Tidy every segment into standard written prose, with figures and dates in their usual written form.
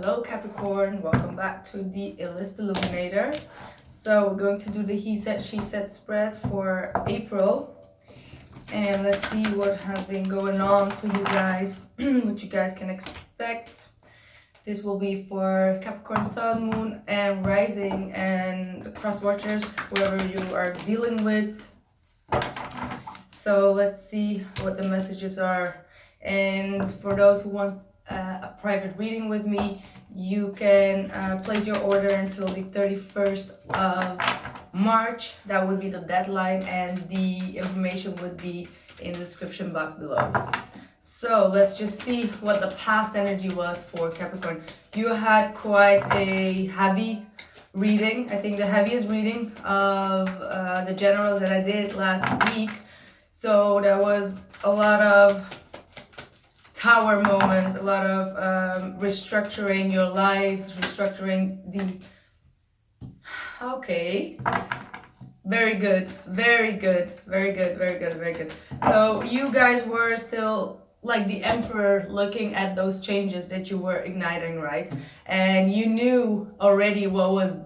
Hello Capricorn, welcome back to the illest illuminator. So we're going to do the he said she said spread for April, and let's see what has been going on for you guys, what you guys can expect. This will be for Capricorn Sun, Moon, and Rising, and the cross watchers, whoever you are dealing with. So let's see what the messages are. And for those who want a private reading with me, you can place your order until the 31st of March. That would be the deadline, and the information would be in the description box below. So let's just see what the past energy was for Capricorn. You had quite a heavy reading. I think the heaviest reading of the general that I did last week. So there was a lot of tower moments, a lot of restructuring your life, restructuring the... Okay. Very good, very good, very good, very good, very good. So you guys were still like the emperor looking at those changes that you were igniting, right? And you knew already what was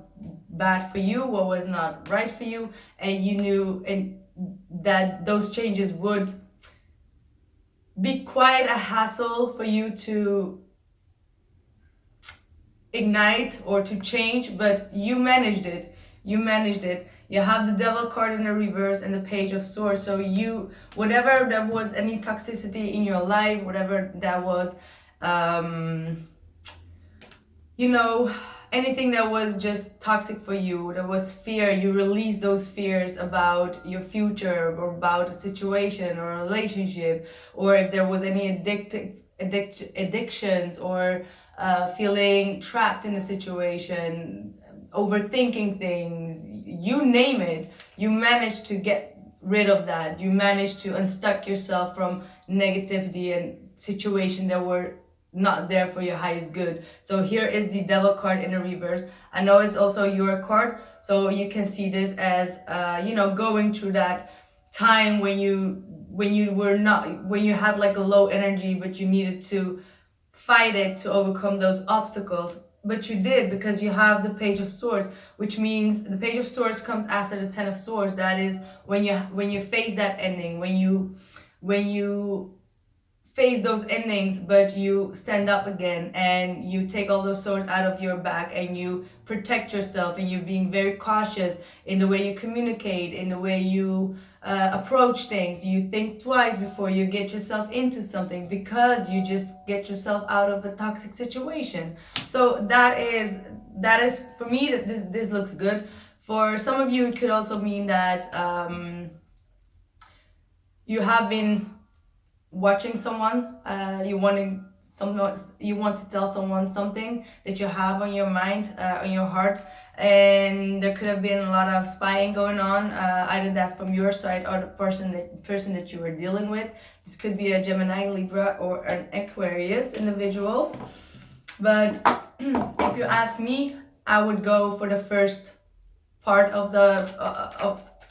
bad for you, what was not right for you, and you knew that those changes would be quite a hassle for you to ignite or to change, but you managed it. You managed it. You have the devil card in the reverse and the page of swords. So you, whatever there was any toxicity in your life, whatever that was, you know, anything that was just toxic for you, there was fear, you released those fears about your future or about a situation or a relationship, or if there was any addictions or feeling trapped in a situation, overthinking things, you name it, you managed to get rid of that. You managed to unstuck yourself from negativity and situations that were not there for your highest good. So here is the devil card in the reverse. I know it's also your card, so you can see this as you know, going through that time when you had like a low energy, but you needed to fight it to overcome those obstacles. But you did, because you have the page of swords, which means the page of swords comes after the 10 of swords. That is when you face that ending, when you face those endings, but you stand up again and you take all those swords out of your back and you protect yourself, and you're being very cautious in the way you communicate, in the way you approach things. You think twice before you get yourself into something, because you just get yourself out of a toxic situation. So that is for me, that this looks good. For some of you, it could also mean that you have been watching someone, you want to tell someone something that you have on your mind, on your heart, and there could have been a lot of spying going on, either that's from your side or the person that you were dealing with. This could be a Gemini, Libra, or an Aquarius individual. But if you ask me, I would go for the first part of the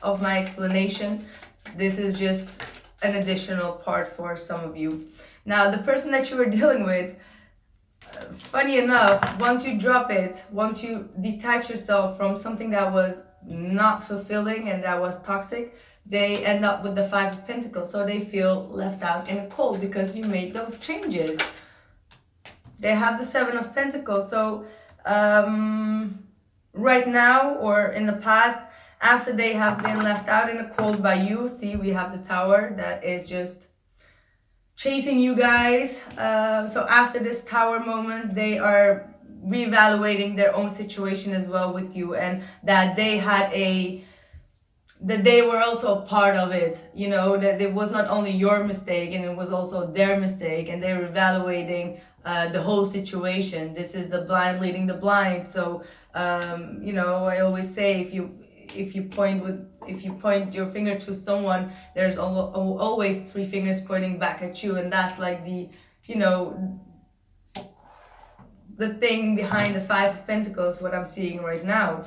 of my explanation. This is just an additional part for some of you. Now, the person that you were dealing with, funny enough, once you drop it, once you detach yourself from something that was not fulfilling and that was toxic, they end up with the 5 of Pentacles. So they feel left out in the cold because you made those changes. They have the 7 of Pentacles. So right now, or in the past, after they have been left out in the cold by you, see, we have the Tower that is just chasing you guys. So after this Tower moment, they are reevaluating their own situation as well with you, and that they were also a part of it, you know, that it was not only your mistake and it was also their mistake, and they were evaluating the whole situation. This is the blind leading the blind. So you know, I always say, if you point your finger to someone, there's always 3 fingers pointing back at you, and that's like the, you know, the thing behind the 5 of Pentacles, what I'm seeing right now.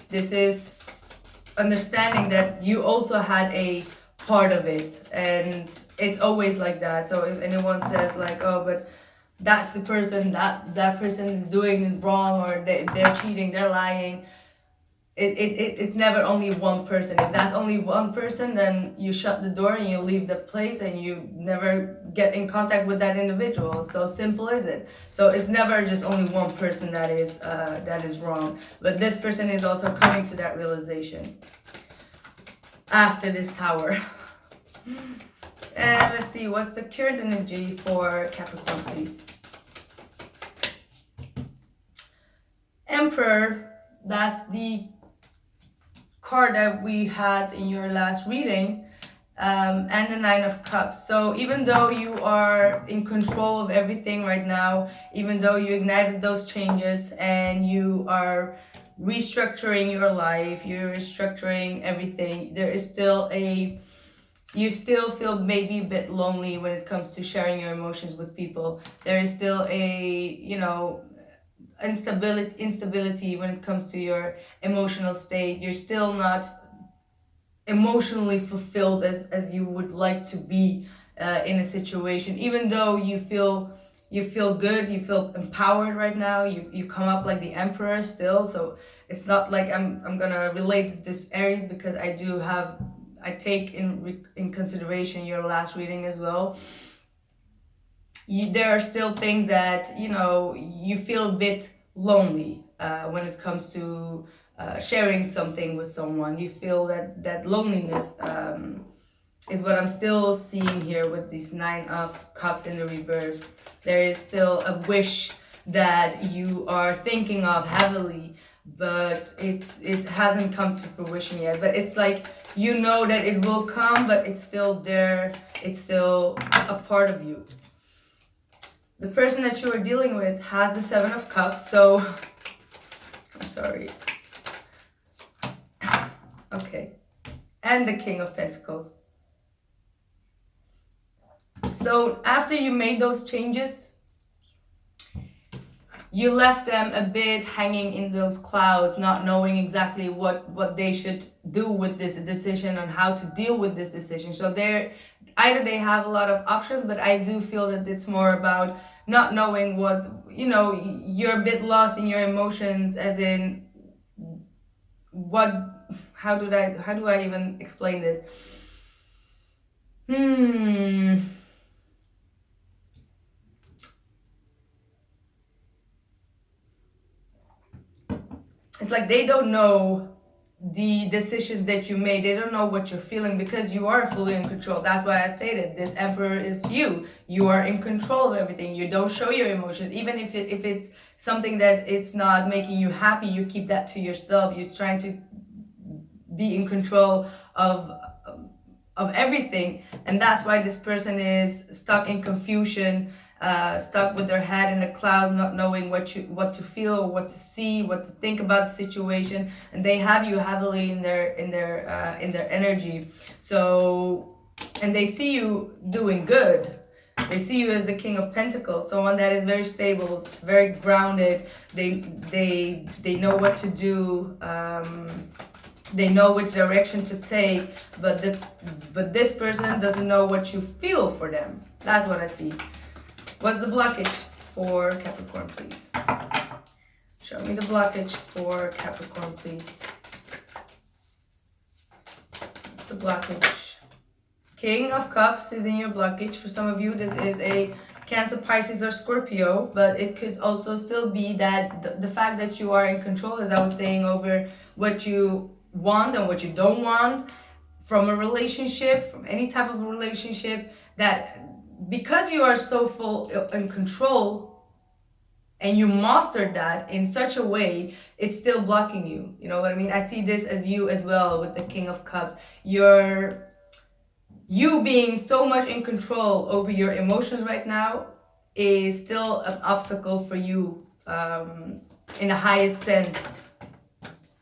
This is understanding that you also had a part of it, and it's always like that. So if anyone says like, oh, but that's the person, that person is doing it wrong, or they're cheating, they're lying. It's never only one person. If that's only one person, then you shut the door and you leave the place and you never get in contact with that individual. So simple is it. So it's never just only one person that is wrong. But this person is also coming to that realization after this tower. And let's see, what's the current energy for Capricorn, please? Emperor, that's the card that we had in your last reading, and the Nine of Cups. So even though you are in control of everything right now, even though you ignited those changes and you are restructuring your life, you're restructuring everything, there is still you still feel maybe a bit lonely when it comes to sharing your emotions with people. There is still instability when it comes to your emotional state. You're still not emotionally fulfilled as you would like to be in a situation, even though you feel good, you feel empowered right now, you come up like the Emperor still. So it's not like I'm gonna relate this Aries, because I take in consideration your last reading as well. There are still things that you feel a bit lonely when it comes to sharing something with someone. You feel that loneliness is what I'm still seeing here with these Nine of Cups in the reverse. There is still a wish that you are thinking of heavily, but it hasn't come to fruition yet. But it's like you know that it will come, but it's still there. It's still a part of you. The person that you are dealing with has the Seven of Cups, so I'm sorry. Okay. And the King of Pentacles. So after you made those changes, you left them a bit hanging in those clouds, not knowing exactly what they should do with this decision and how to deal with this decision. So either they have a lot of options, but I do feel that it's more about not knowing what, you're a bit lost in your emotions, as in how do I even explain this? It's like they don't know the decisions that you made. They don't know what you're feeling, because you are fully in control. That's why I stated this Emperor is you. You are in control of everything. You don't show your emotions. Even if it's something that it's not making you happy, you keep that to yourself. You're trying to be in control of everything. And that's why this person is stuck in confusion, stuck with their head in the clouds, not knowing what to feel or what to see, what to think about the situation. And they have you heavily in their energy. So, and they see you doing good. They see you as the King of Pentacles, someone that is very stable, it's very grounded. They know what to do. They know which direction to take, but this person doesn't know what you feel for them. That's what I see. What's the blockage for Capricorn, please? Show me the blockage for Capricorn, please. What's the blockage? King of Cups is in your blockage. For some of you, this is a Cancer, Pisces, or Scorpio, but it could also still be that the fact that you are in control, as I was saying, over what you want and what you don't want from a relationship, from any type of relationship, that because you are so full in control and you mastered that in such a way, it's still blocking you. You know what I mean? I see this as you as well with the King of Cups. You being so much in control over your emotions right now is still an obstacle for you, in the highest sense.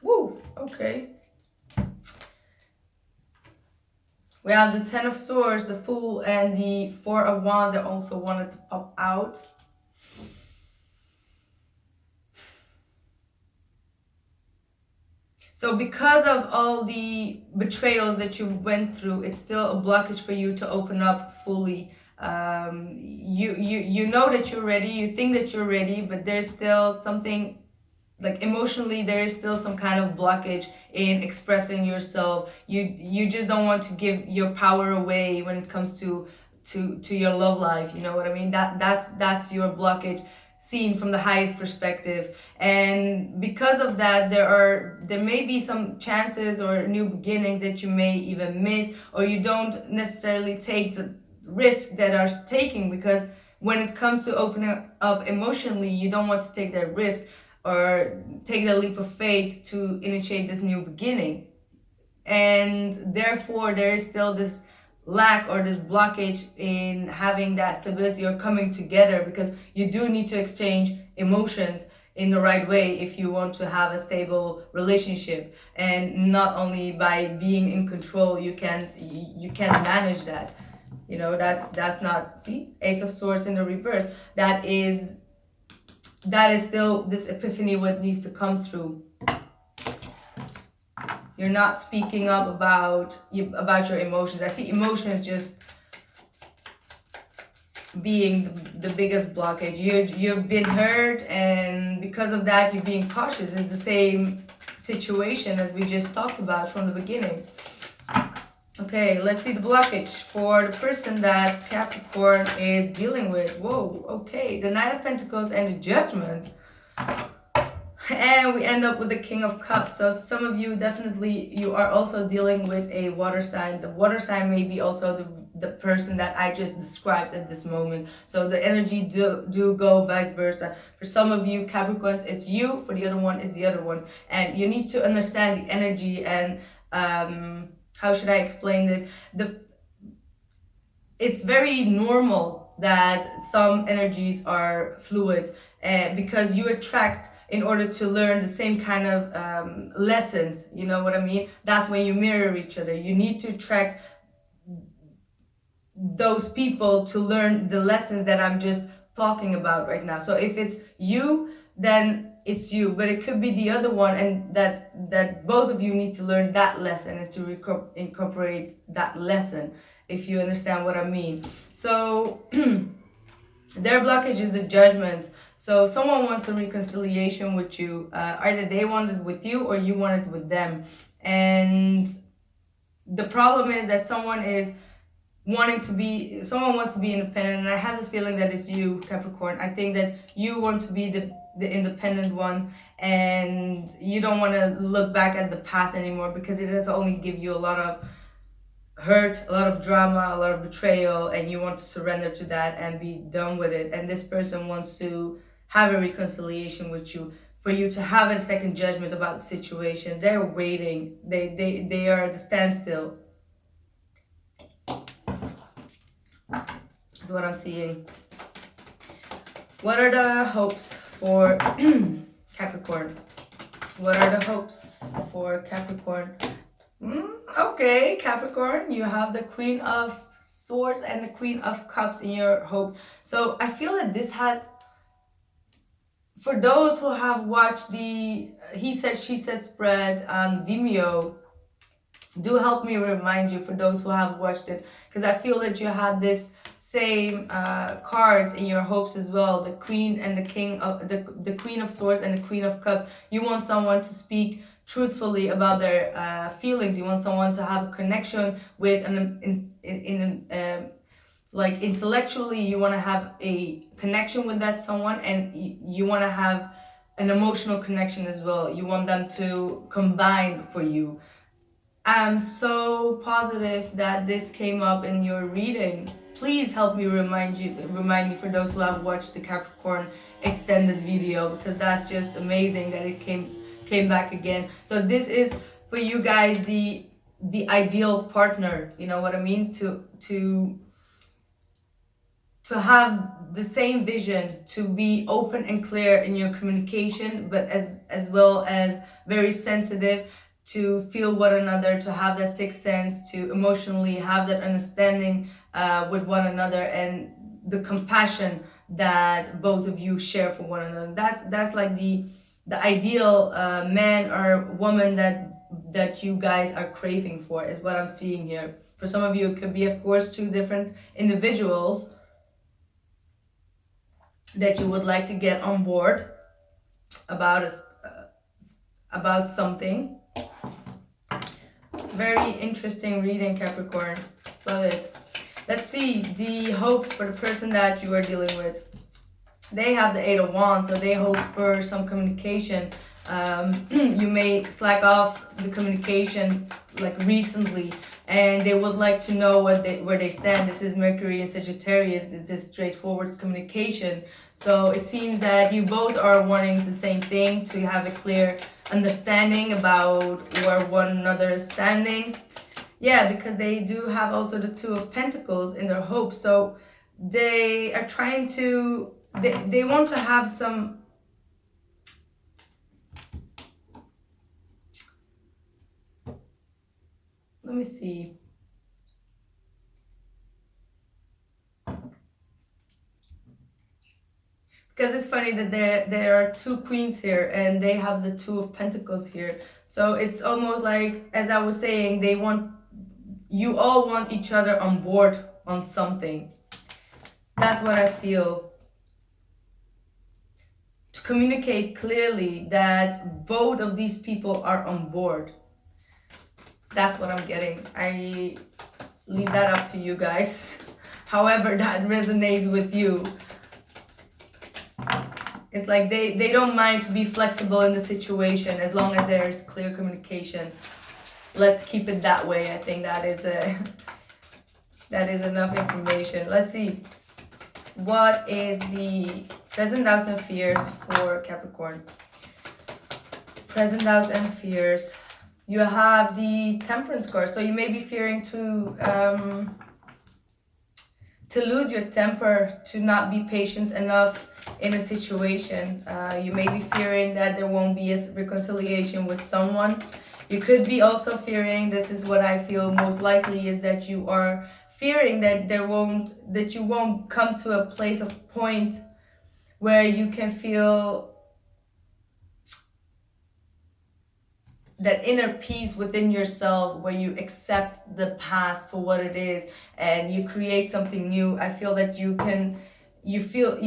Woo, okay. We have the Ten of Swords, the Fool, and the Four of Wands that also wanted to pop out. So because of all the betrayals that you went through, it's still a blockage for you to open up fully You know that you're ready, you think that you're ready, but there's still something, like emotionally there is still some kind of blockage in expressing yourself. You just don't want to give your power away when it comes to your love life, you know what I mean? That's your blockage seen from the highest perspective. And because of that, there may be some chances or new beginnings that you may even miss, or you don't necessarily take the risk that are taking, because when it comes to opening up emotionally, you don't want to take that risk or take the leap of faith to initiate this new beginning. And therefore there is still this lack or this blockage in having that stability or coming together, because you do need to exchange emotions in the right way if you want to have a stable relationship. And not only by being in control, you can't manage that, you know. That's not, see, Ace of Swords in the reverse. That is still this epiphany, what needs to come through. You're not speaking up about your emotions. I see emotions just being the biggest blockage. You've been hurt, and because of that you're being cautious. It's the same situation as we just talked about from the beginning. Okay, let's see the blockage for the person that Capricorn is dealing with. Whoa, okay, the Knight of Pentacles and the Judgment. And we end up with the King of Cups. So some of you, definitely, you are also dealing with a water sign. The water sign may be also the person that I just described at this moment. So the energy do go vice versa. For some of you Capricorns, it's you. For the other one, it's the other one. And you need to understand the energy. And how should I explain this? It's very normal that some energies are fluid, because you attract in order to learn the same kind of lessons, you know what I mean? That's when you mirror each other. You need to attract those people to learn the lessons that I'm just talking about right now. So if it's you, then it's you, but it could be the other one, and that both of you need to learn that lesson and to incorporate that lesson, if you understand what I mean. So their blockage is the Judgment. So someone wants a reconciliation with you. Either they want it with you or you want it with them. And the problem is that someone wants to be independent. And I have the feeling that it's you, Capricorn. I think that you want to be the independent one, and you don't want to look back at the past anymore, because it has only give you a lot of hurt, a lot of drama, a lot of betrayal, and you want to surrender to that and be done with it. And this person wants to have a reconciliation with you, for you to have a second judgment about the situation. They're waiting. They are at a standstill. That's what I'm seeing. What are the hopes for Capricorn? What are the hopes for Capricorn? Okay, Capricorn, you have the Queen of Swords and the Queen of Cups in your hope. So I feel that this has, for those who have watched the He Said, She Said spread on Vimeo, do help me remind you, for those who have watched it, because I feel that you had this same cards in your hopes as well. The Queen and the King of the Queen of Swords and the Queen of Cups. You want someone to speak truthfully about their feelings. You want someone to have a connection with like intellectually, you want to have a connection with that someone, and you want to have an emotional connection as well. You want them to combine for you. I'm so positive that this came up in your reading. Please help me remind me, for those who have watched the Capricorn extended video, because that's just amazing that it came back again. So this is for you guys the ideal partner, you know what I mean, to have the same vision, to be open and clear in your communication, but as well as very sensitive, to feel one another, to have that sixth sense, to emotionally have that understanding with one another, and the compassion that both of you share for one another. That's like the ideal man or woman that you guys are craving for, is what I'm seeing here. For some of you, it could be, of course, two different individuals that you would like to get on board about about something. Very interesting reading, Capricorn. Love it. Let's see the hopes for the person that you are dealing with. They have the Eight of Wands, so they hope for some communication. You may slack off the communication like recently, and they would like to know where they stand. This is Mercury and Sagittarius. This is straightforward communication. So it seems that you both are wanting the same thing, to have a clear understanding about where one another is standing. Yeah, because they do have also the Two of Pentacles in their hopes. So they are trying to, they want to have some, let me see. Because it's funny that there are two queens here and they have the Two of Pentacles here. So it's almost like, as I was saying, you all want each other on board on something. That's what I feel. To communicate clearly that both of these people are on board. That's what I'm getting. I leave that up to you guys. However that resonates with you. It's like they don't mind to be flexible in the situation as long as there's clear communication. Let's keep it that way. I think that is enough information. Let's see. What is the present doubts and fears for Capricorn? Present doubts and fears. You have the Temperance card, so you may be fearing to lose your temper, to not be patient enough in a situation. You may be fearing that there won't be a reconciliation with someone. You could be also fearing, this is what I feel most likely, is that you are fearing that you won't come to a place of point where you can feel that inner peace within yourself, where you accept the past for what it is and you create something new. I feel that you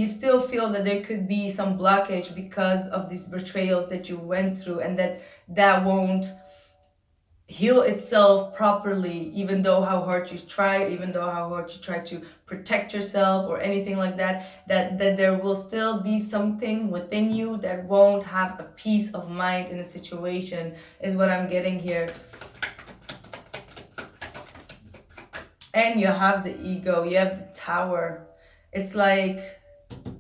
still feel that there could be some blockage because of these betrayals that you went through, and that won't heal itself properly, even though how hard you try to protect yourself or anything like that there will still be something within you that won't have a peace of mind in a situation, is what I'm getting here. And you have the ego, you have the Tower. It's like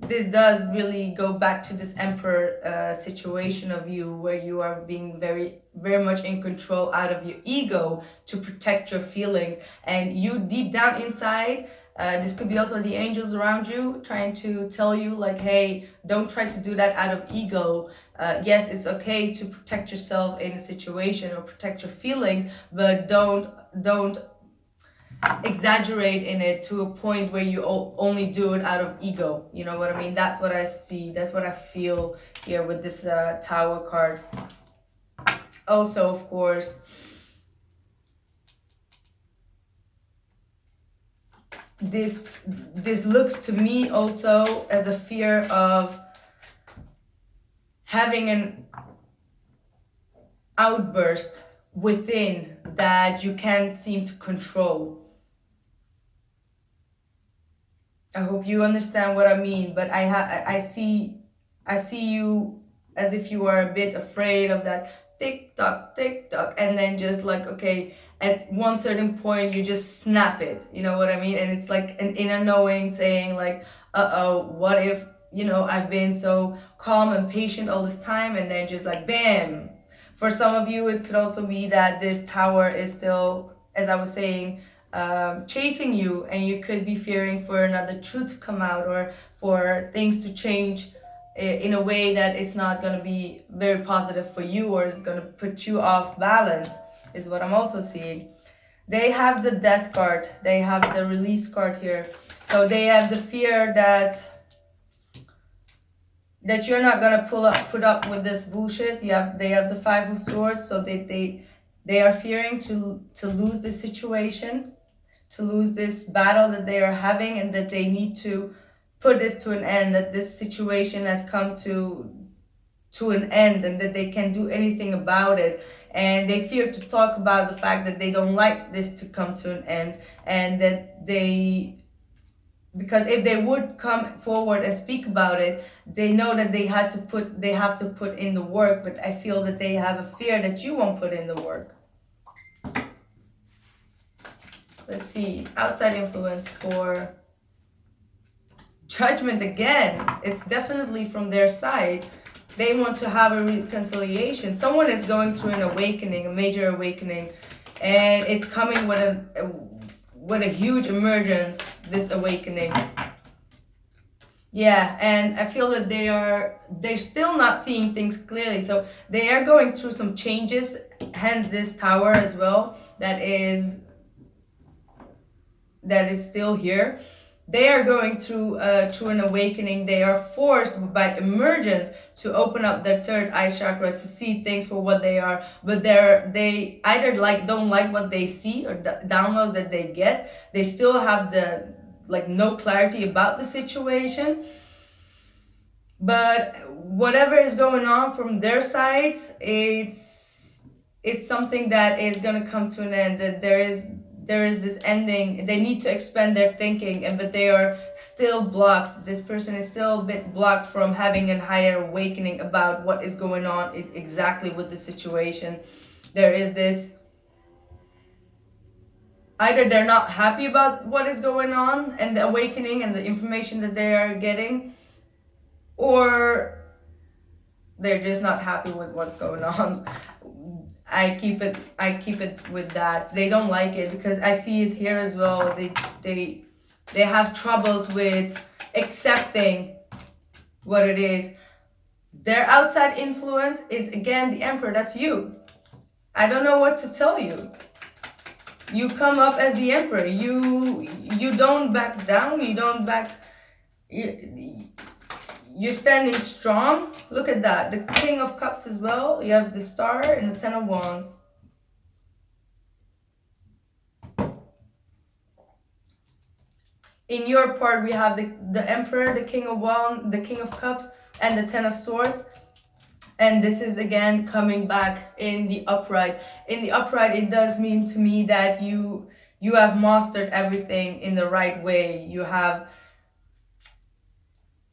this does really go back to this Emperor situation of you, where you are being very, very much in control out of your ego to protect your feelings. And you deep down inside, this could be also the angels around you trying to tell you like, hey, don't try to do that out of ego. Yes, it's okay to protect yourself in a situation or protect your feelings, but don't exaggerate in it to a point where you only do it out of ego. You know what I mean? That's what I see. That's what I feel here with this Tower card. Also, of course, this looks to me also as a fear of having an outburst within that you can't seem to control. I hope you understand what I mean, but I see you as if you are a bit afraid of that tick tock, and then just like, okay, at one certain point you just snap it, you know what I mean? And it's like an inner knowing saying like, what if, I've been so calm and patient all this time, and then just like bam. For some of you, it could also be that this Tower is still, as I was saying, chasing you, and you could be fearing for another truth to come out, or for things to change in a way that it's not going to be very positive for you, or it's going to put you off balance, is what I'm also seeing. They have the Death card, they have the Release card here, so they have the fear that you're not going to put up with this bullshit. They have the Five of Swords, so they are fearing to lose this situation. lose this battle that they are having, and that they need to put this to an end, that this situation has come to an end, and that they can't do anything about it. And they fear to talk about the fact that they don't like this to come to an end, and that because if they would come forward and speak about it, they know that they have to put in the work. But I feel that they have a fear that you won't put in the work. Let's see, outside influence for Judgment again. It's definitely from their side. They want to have a reconciliation. Someone is going through an awakening, a major awakening, and it's coming with a huge emergence, this awakening. Yeah, and I feel that they're still not seeing things clearly. So they are going through some changes, hence this tower as well, that is still here. They are going through an awakening. They are forced by emergence to open up their third eye chakra to see things for what they are. But they either don't like what they see, or the downloads that they get. They still have no clarity about the situation. But whatever is going on from their side, it's something that is gonna come to an end. That there is this ending. They need to expand their thinking, but they are still blocked. This person is still a bit blocked from having a higher awakening about what is going on exactly with the situation. There is this, either they're not happy about what is going on and the awakening and the information that they are getting, or they're just not happy with what's going on. I keep it with that. They don't like it, because I see it here as well. They have troubles with accepting what it is. Their outside influence is again the Emperor. That's you. I don't know what to tell you. You come up as the Emperor. You don't back down. You don't back. You're standing strong. Look at that. The King of Cups as well. You have the Star and the Ten of Wands. In your part, we have the Emperor, the King of Wands, the King of Cups, and the Ten of Swords. And this is again coming back in the upright. In the upright, it does mean to me that you have mastered everything in the right way.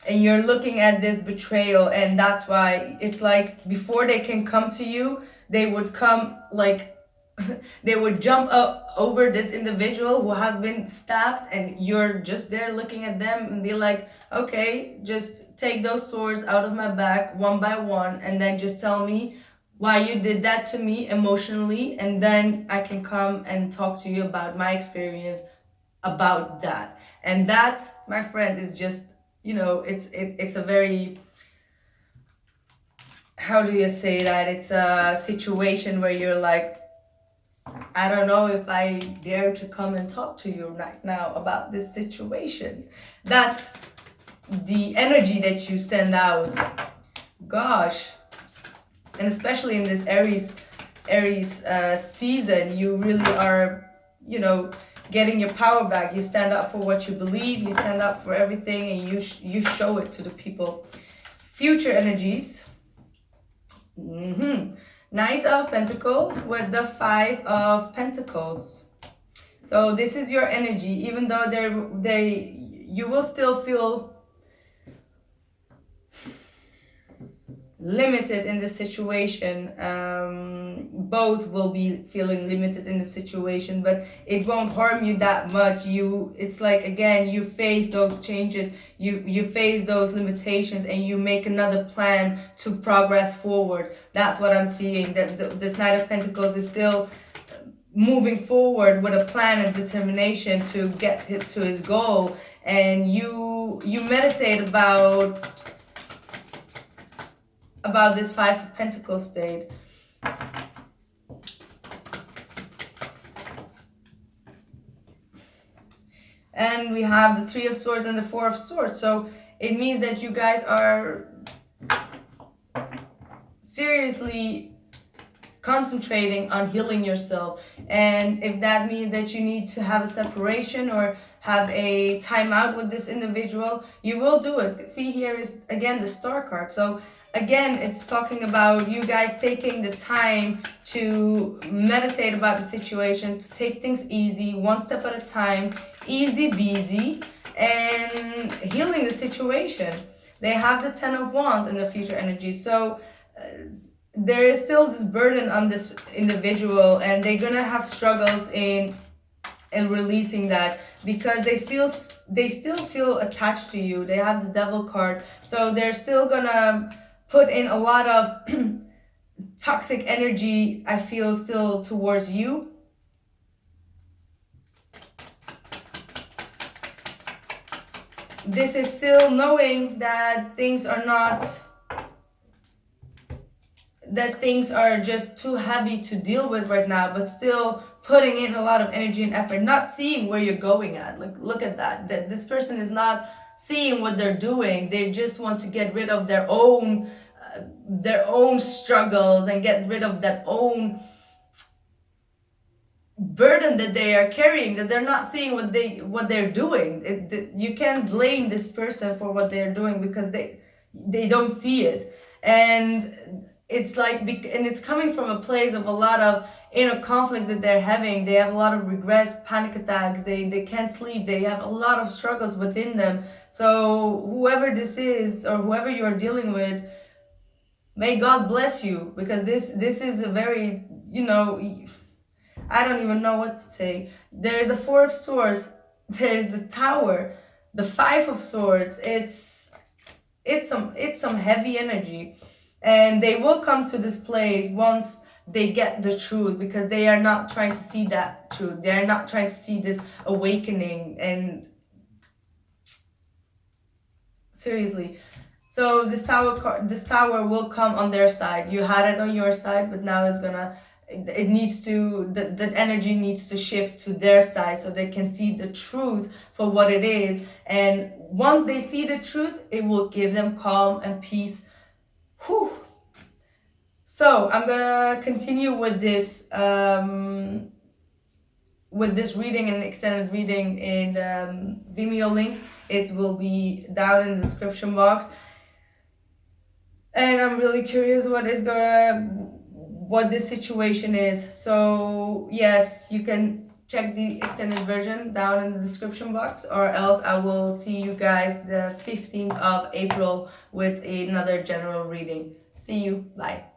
And you're looking at this betrayal, and that's why it's like before they can come to you, they would come they would jump up over this individual who has been stabbed, and you're just there looking at them and be like, okay, just take those swords out of my back one by one, and then just tell me why you did that to me emotionally, and then I can come and talk to you about my experience about that. And that, my friend, is just, it's a very, how do you say that? It's a situation where you're like, I don't know if I dare to come and talk to you right now about this situation. That's the energy that you send out. Gosh. And especially in this Aries season, you really are, getting your power back. You stand up for what you believe. You stand up for everything, and you show it to the people. Future energies. Knight of Pentacles with the Five of Pentacles. So this is your energy. Even though you will still feel limited in the situation. Both will be feeling limited in the situation, but it won't harm you that much. It's like, again, you face those changes, you face those limitations, and you make another plan to progress forward. That's what I'm seeing. That this Knight of Pentacles is still moving forward with a plan and determination to get to his goal. And you meditate about this Five of Pentacles state. And we have the Three of Swords and the Four of Swords. So it means that you guys are seriously concentrating on healing yourself. And if that means that you need to have a separation or have a timeout with this individual, you will do it. See, here is again the Star card. So again, it's talking about you guys taking the time to meditate about the situation, to take things easy, one step at a time, easy peasy, and healing the situation. They have the 10 of Wands in the future energy. So there is still this burden on this individual, and they're gonna have struggles in releasing that, because they still feel attached to you. They have the Devil card, so they're still gonna put in a lot of toxic energy, I feel, still towards you. This is still knowing that things are not, that things are just too heavy to deal with right now, but still putting in a lot of energy and effort, not seeing where you're going at. Like, look at that this person is not seeing what they're doing. They just want to get rid of their own struggles and get rid of that own burden that they are carrying, that they're not seeing what they're doing. You can't blame this person for what they're doing, because they don't see it. And it's like, and it's coming from a place of a lot of inner conflicts that they're having. They have a lot of regrets, panic attacks, they can't sleep, they have a lot of struggles within them. So whoever this is, or whoever you are dealing with, may God bless you, because this is a very, I don't even know what to say. There's a Four of Swords, there's the Tower, the Five of Swords. It's some heavy energy, and they will come to this place once they get the truth, because they are not trying to see that truth. They are not trying to see this awakening, and seriously. So this tower will come on their side. You had it on your side, but now it needs to, the energy needs to shift to their side, so they can see the truth for what it is. And once they see the truth, it will give them calm and peace. Whew. So I'm gonna continue with this reading, and extended reading in the Vimeo link. It will be down in the description box. And I'm really curious what this situation is. So yes, you can check the extended version down in the description box, or else I will see you guys the 15th of April with another general reading. See you. Bye.